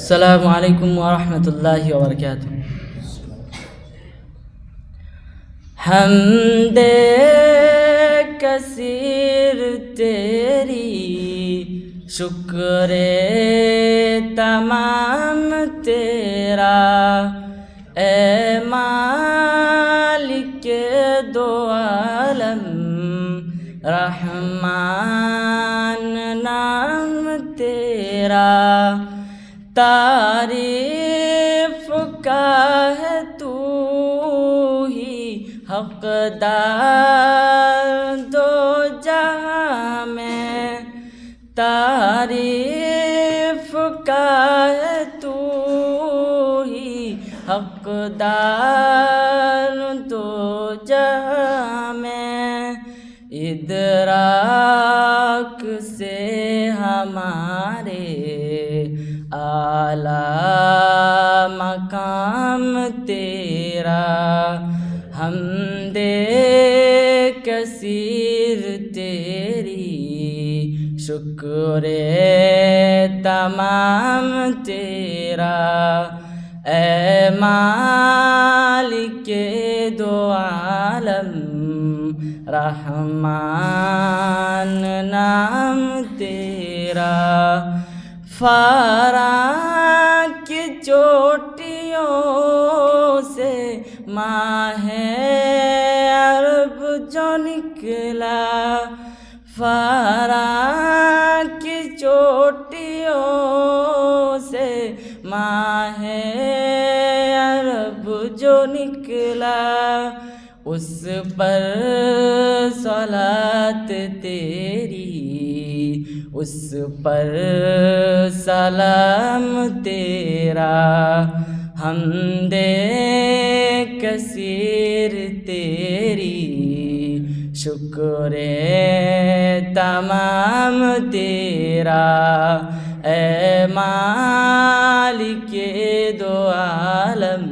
السلام علیکم ورحمۃ اللہ وبرکاتہ۔ حمد کثیر تیری، شکر تمام تیرا، اے مالک دو عالم، رحمان نام تیرا۔ تعریف کا ہے تو ہی حقدار دو جہاں میں، تعریف کا ہے تو ہی حقدار دو جہاں میں۔ ادراک سے ہمارے اعلیٰ مقام تیرا، حمد کثیر تیری، شکر تمام تیرا، اے مالک دو عالم، رحمان نام تیرا۔ فاراں کی چوٹیوں سے ماہ عرب جو نکلا، فاراں کی چوٹیوں سے ماہ عرب جو نکلا، اس پر صلاۃ تیری، اس پر سلام تیرا، حمد کثیر تیری، شکر تمام تیرا، اے مالک دو عالم،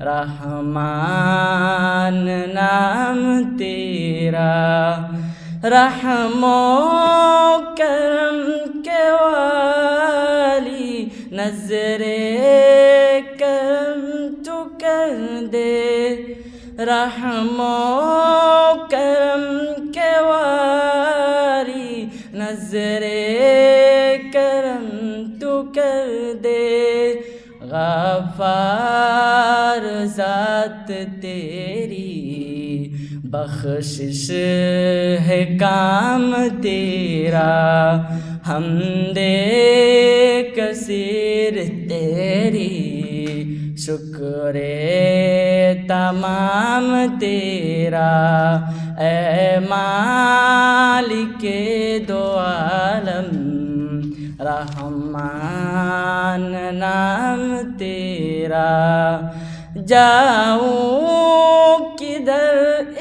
رحمان نام تیرا۔ رحم و کرم کے والی، نظر کرم تو کر دے، رحم و کرم کے والی، نظر کرم تو کر دے، غفار ذات تیری، بخشش ہے کام تیرا، حمد کثیر تیری، شکر تمام تیرا، اے مالک دو عالم، رحمان نام تیرا۔ جاؤں کدھر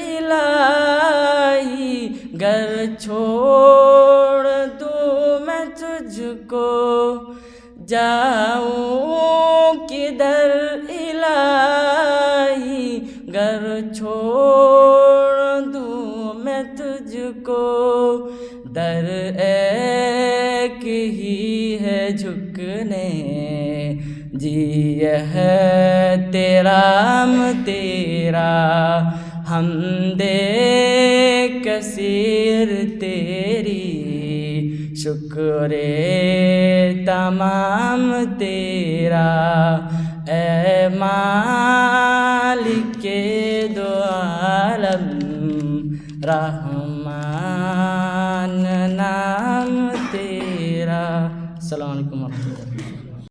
الہی گر چھوڑ دوں میں تجھ کو، جاؤں کدھر الہی گر چھوڑ دوں میں تجھ کو، در ایک ہی ہے جھکنے، جی ہے تیرام تیرا، حمد کثیر تیری، شکر تمام تیرا، اے مالک دو عالم، رحمان نام تیرا۔ السلام علیکم ورحمۃ اللہ۔